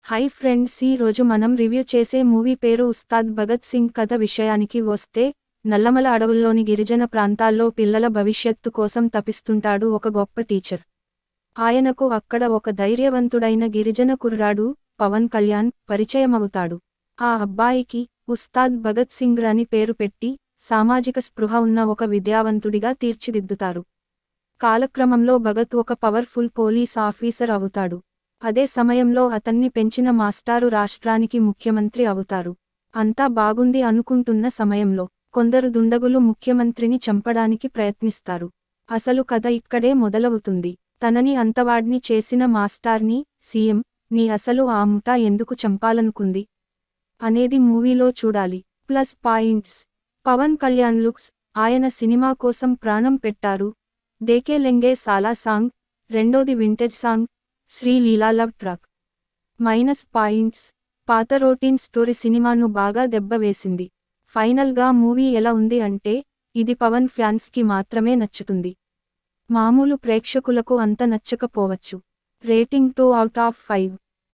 Hi friends, ఈ రోజు మనం రివ్యూ చేసే మూవీ పేరు ఉస్తాద్ భగత్ సింగ్. కథ విషయానికి వస్తే, నల్లమల అడవుల్లోని గిరిజన ప్రాంతాల్లో పిల్లల భవిష్యత్తు కోసం తపిస్తుంటాడు ఒక గొప్ప టీచర్. ఆయనకు అక్కడ ఒక ధైర్యవంతుడైన గిరిజన కుర్రాడు, పవన్ కళ్యాణ్, పరిచయమవుతాడు. ఆ అబ్బాయికి ఉస్తాద్ భగత్ సింగ్ అని పేరు పెట్టి, సామాజిక స్పృహ ఉన్న ఒక విద్యావంతుడిగా తీర్చిదిద్దుతారు. కాలక్రమంలో భగత్ ఒక పవర్ఫుల్ పోలీస్ ఆఫీసర్ అవుతాడు. అదే సమయంలో అతన్ని పెంచిన మాస్టారు రాష్ట్రానికి ముఖ్యమంత్రి అవుతారు. అంతా బాగుంది అనుకుంటున్న సమయంలో కొందరు దుండగులు ముఖ్యమంత్రిని చంపడానికి ప్రయత్నిస్తారు. అసలు కథ ఇక్కడే మొదలవుతుంది. తనని అంతవాడ్ని చేసిన మాస్టార్ని, సీఎం ని అసలు ఆ ముఠా ఎందుకు చంపాలనుకుంది అనేది మూవీలో చూడాలి. Plus points: Pawan Kalyan looks, ఆయన సినిమా కోసం ప్రాణం పెట్టారు. దేకే లెంగే సాలా సాంగ్, రెండోది vintage song, Sree Leela love track. Minus points: పాత రొటీన్ స్టోరీ సినిమాను బాగా దెబ్బ వేసింది. ఫైనల్గా మూవీ ఎలా ఉంది అంటే, ఇది పవన్ ఫ్యాన్స్ కి మాత్రమే నచ్చుతుంది. మామూలు ప్రేక్షకులకు అంత నచ్చకపోవచ్చు. Rating 2 out of 5.